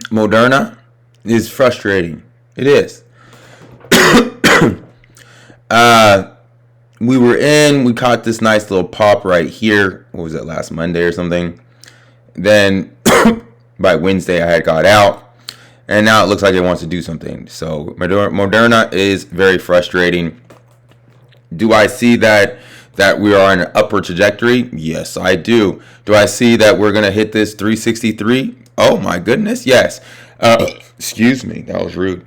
Moderna is frustrating. It is. We caught this nice little pop right here. What was it, last Monday or something? Then by Wednesday I had got out, and now it looks like it wants to do something. So Moderna is very frustrating. Do I see that we are on an upward trajectory? Yes, I do. Do I see that we're going to hit this 363? Oh my goodness, yes. Excuse me, that was rude.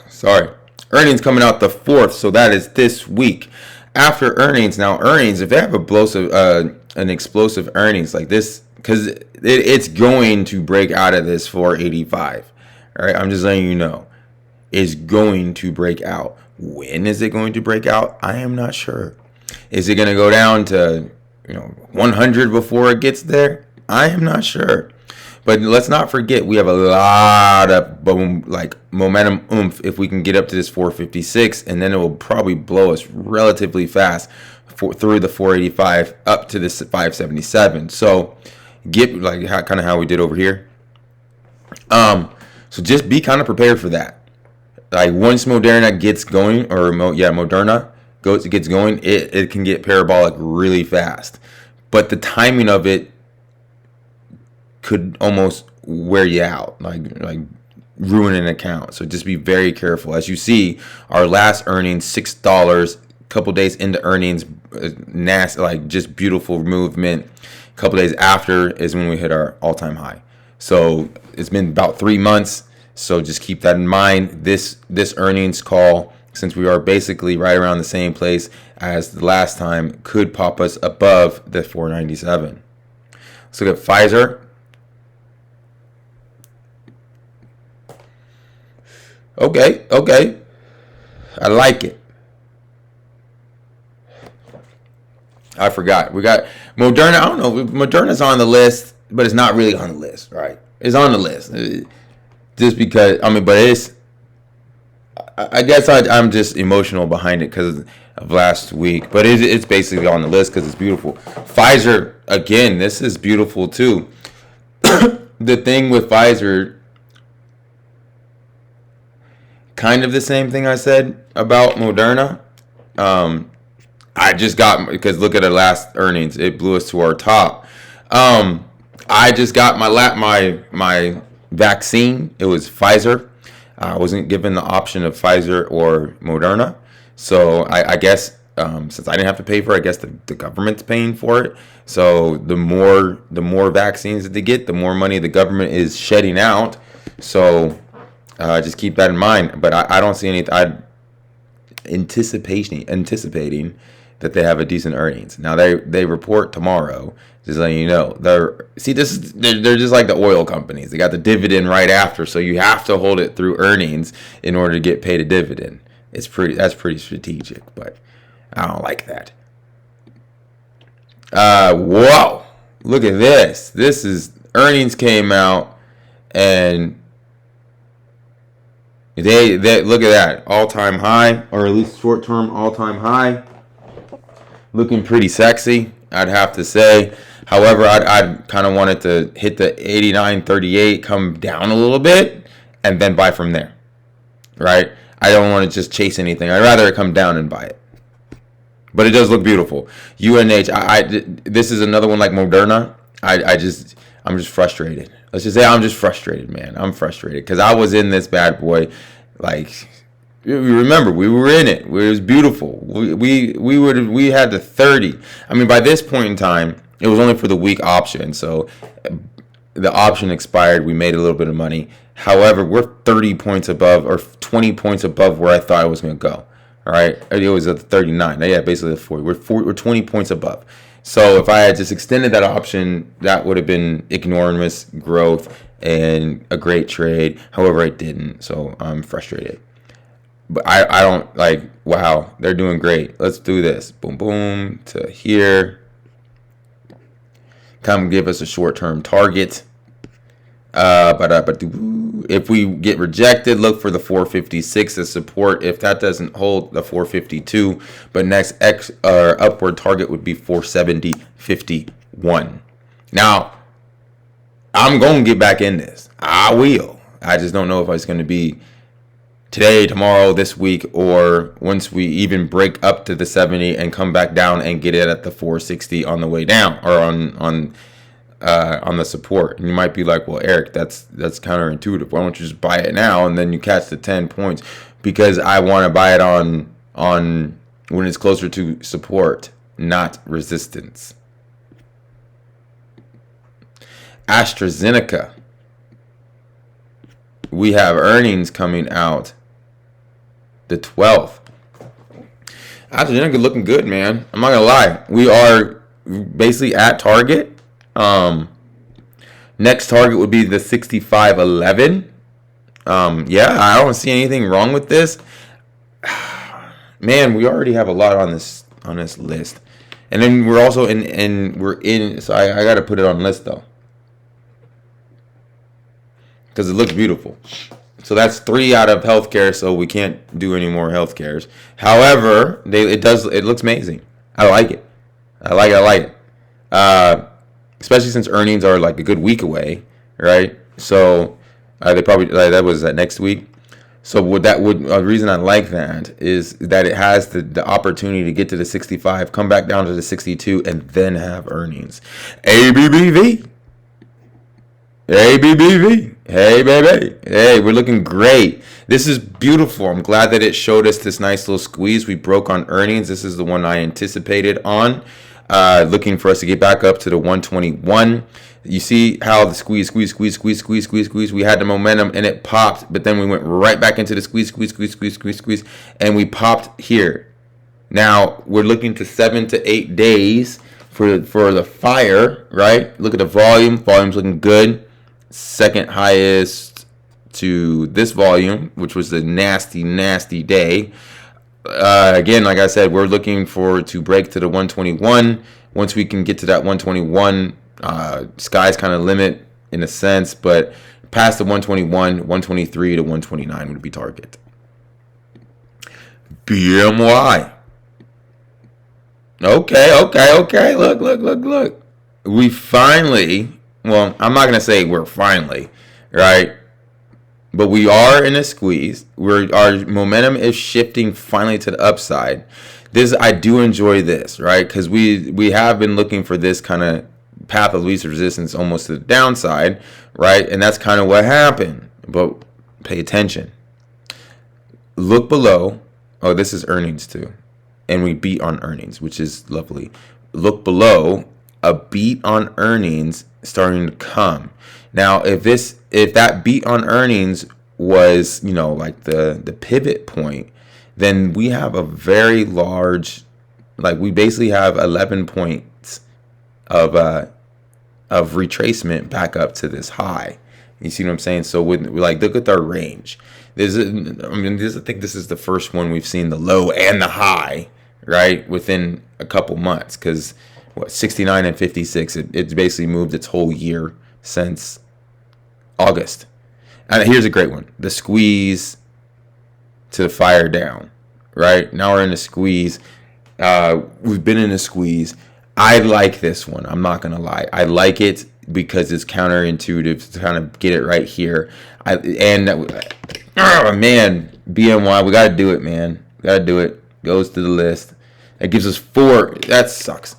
Sorry. Earnings coming out the 4th, so that is this week. After earnings, now earnings, if they have an explosive earnings like this, because it's going to break out of this 485. All right, I'm just letting you know. It's going to break out. When is it going to break out? I am not sure. Is it going to go down to 100 before it gets there? I am not sure. But let's not forget, we have a lot of momentum oomph if we can get up to this 456, and then it will probably blow us relatively fast through the 485 up to this 577. So get kind of how we did over here. So just be kind of prepared for that. Like once Moderna gets going, Moderna gets going, it can get parabolic really fast. But the timing of it could almost wear you out, like ruin an account. So just be very careful. As you see, our last earnings, $6, a couple days into earnings, nasty, just beautiful movement. A couple days after is when we hit our all-time high. So it's been about 3 months. So just keep that in mind. This earnings call, since we are basically right around the same place as the last time, could pop us above the 497. Let's look at Pfizer. Okay. I like it. I forgot. We got Moderna. I don't know. Moderna's on the list, but it's not really on the list, right? It's on the list. Just because, but it's, I guess I'm just emotional behind it because of last week. But it's basically on the list because it's beautiful. Pfizer, again, this is beautiful too. The thing with Pfizer, kind of the same thing I said about Moderna. I just got, because look at our last earnings, it blew us to our top. I just got my vaccine. It was Pfizer. I wasn't given the option of Pfizer or Moderna, so I guess since I didn't have to pay for it, I guess the government's paying for it. So the more vaccines that they get, the more money the government is shedding out. So just keep that in mind. But I don't see any. I'm anticipating that they have a decent earnings. Now they report tomorrow. Just letting you know. They're just like the oil companies. They got the dividend right after, so you have to hold it through earnings in order to get paid a dividend. That's pretty strategic, but I don't like that. Whoa! Look at this. This is earnings came out, and they look at that all-time high, or at least short-term all-time high. Looking pretty sexy, I'd have to say. However, I'd kind of wanted to hit the 89.38, come down a little bit, and then buy from there. Right? I don't want to just chase anything. I'd rather it come down and buy it. But it does look beautiful. UNH, this is another one like Moderna. I'm just frustrated. Let's just say I'm just frustrated, man. I'm frustrated because I was in this bad boy. Like, remember, we were in it. It was beautiful. We had the 30. I mean, by this point in time, it was only for the week option. So the option expired. We made a little bit of money. However, we're 30 points above or 20 points above where I thought I was going to go. All right. It was at the 39. Yeah, basically the 40. We're 20 points above. So if I had just extended that option, that would have been enormous growth and a great trade. However, I didn't. So I'm frustrated. But I don't wow, they're doing great. Let's do this. Boom, boom to here. Come give us a short-term target. But if we get rejected, look for the 456 as support. If that doesn't hold, the 452. But next upward target would be 470.51. Now, I'm going to get back in this. I will. I just don't know if it's going to be today, tomorrow, this week, or once we even break up to the 70 and come back down and get it at the 460 on the way down, or on the support. And you might be like, well, Eric, that's counterintuitive. Why don't you just buy it now and then you catch the 10 points? Because I want to buy it on when it's closer to support, not resistance. AstraZeneca. We have earnings coming out the 12th. AstraZeneca looking good, man. I'm not gonna lie. We are basically at target. Next target would be the 65.11. Yeah, I don't see anything wrong with this. Man, we already have a lot on this list, and then we're also in. So I got to put it on list though, because it looks beautiful. So that's 3 out of healthcare. So we can't do any more healthcares. However, it looks amazing. I like it. I like it. Especially since earnings are like a good week away, right? So they probably that was next week. So a reason I like that is that it has the opportunity to get to the 65, come back down to the 62, and then have earnings. ABBV. Hey, baby. Hey, we're looking great. This is beautiful. I'm glad that it showed us this nice little squeeze. We broke on earnings. This is the one I anticipated on. Looking for us to get back up to the 121. You see how the squeeze. We had the momentum and it popped, but then we went right back into the squeeze, and we popped here. Now we're looking to 7 to 8 days for the fire, right? Look at the volume. Volume's looking good. Second highest to this volume, which was a nasty day. Again, like I said, we're looking forward to break to the 121. Once we can get to that 121, sky's kind of limit in a sense, but past the 121, 123 to 129 would be target. BMY. Okay. Look. We finally, well, I'm not going to say we're finally, right? But we are in a squeeze. Our momentum is shifting finally to the upside. I do enjoy this, right? Because we have been looking for this kind of path of least resistance almost to the downside, right? And that's kind of what happened. But pay attention. Look below. Oh, this is earnings too. And we beat on earnings, which is lovely. Look below. A beat on earnings starting to come. Now, if that beat on earnings was, like the pivot point, then we have a very large, like we basically have 11 points of retracement back up to this high. You see what I'm saying? So look at our range. I think this is the first one we've seen the low and the high, right, within a couple months. Because 69 and 56, it's basically moved its whole year since August. And here's a great one. The squeeze to the fire down, right? Now we're in a squeeze. We've been in a squeeze. I like this one. I'm not going to lie. I like it because it's counterintuitive to kind of get it right here. BMY, we got to do it, man. We got to do it. Goes to the list. It gives us 4. That sucks.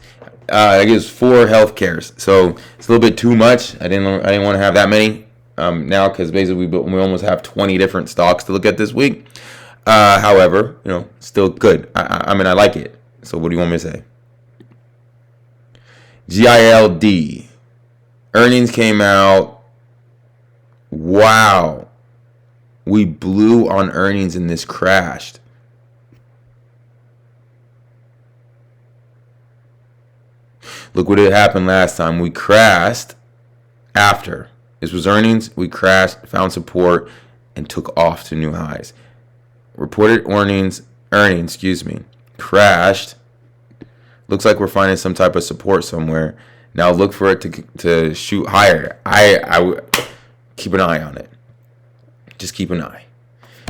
It gives 4 healthcares, so it's a little bit too much. I didn't want to have that many now, because basically we almost have 20 different stocks to look at this week. However, still good. I mean, I like it. So what do you want me to say? GILD earnings came out. Wow, we blew on earnings and this crashed. Look what had happened last time. We crashed after. This was earnings. We crashed, found support, and took off to new highs. Reported earnings, crashed. Looks like we're finding some type of support somewhere. Now look for it to shoot higher. I keep an eye on it. Just keep an eye.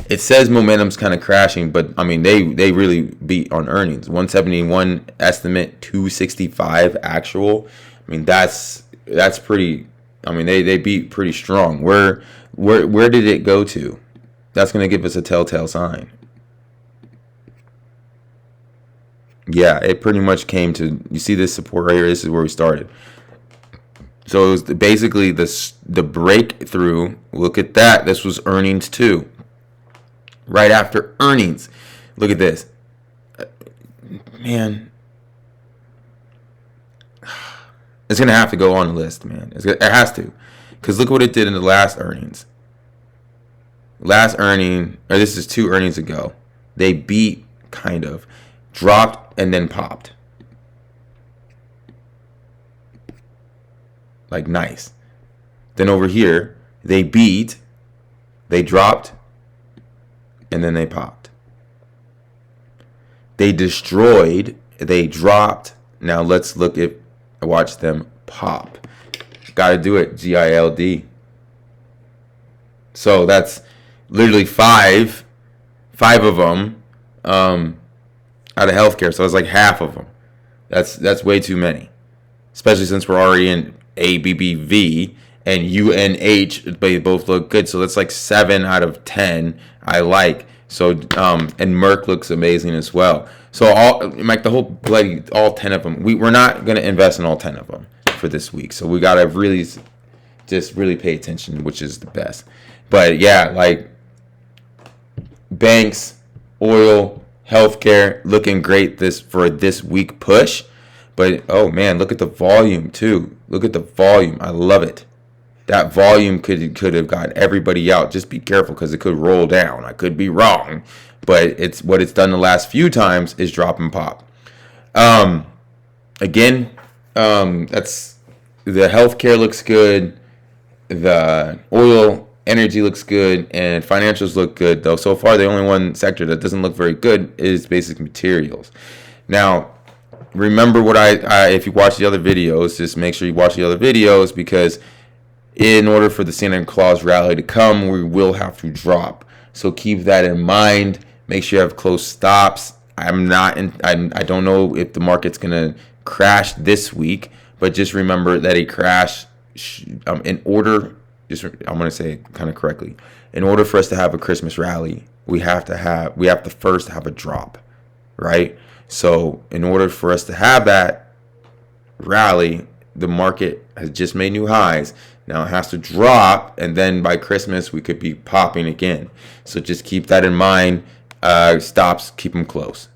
It says momentum's kind of crashing, but I mean they really beat on earnings. 171 estimate, 265 actual. I mean that's pretty I mean, they beat pretty strong. Where did it go to? That's going to give us a telltale sign. Yeah, it pretty much came to, you see this support right here? This is where we started. So it was basically the breakthrough. Look at that. This was earnings too. Right after earnings. Look at this. Man. It's going to have to go on the list, man. It has to. Because look what it did in the last earnings. Last earning, or this is 2 earnings ago. They beat, kind of. Dropped and then popped. Like, nice. Then over here, they beat, they dropped, and then they popped. They destroyed, they dropped. Now let's look at, watch them pop. Gotta do it, GILD. So that's literally five of them out of healthcare. So it's like half of them. That's way too many, especially since we're already in ABBV and UNH. They both look good. So that's like 7 out of 10 I like. So and MRK looks amazing as well. So all 10 of them. We're not gonna invest in all 10 of them for this week. So we gotta really pay attention, which is the best. But yeah, like banks, oil, healthcare looking great for this week push. But oh man, look at the volume too. Look at the volume. I love it. That volume could have got everybody out. Just be careful because it could roll down. I could be wrong, but it's what it's done the last few times is drop and pop. Again, that's the healthcare looks good. The oil, energy looks good, and financials look good. Though so far, the only one sector that doesn't look very good is basic materials. Now, remember what I if you watch the other videos, just make sure you watch the other videos because in order for the Santa Claus rally to come, we will have to drop. So keep that in mind. Make sure you have close stops. I don't know if the market's gonna crash this week, but just remember that a crash I'm gonna say it kind of correctly. In order for us to have a Christmas rally, we have to first have a drop, right? So in order for us to have that rally, the market has just made new highs. Now it has to drop, and then by Christmas we could be popping again. So just keep that in mind. Stops, keep them close.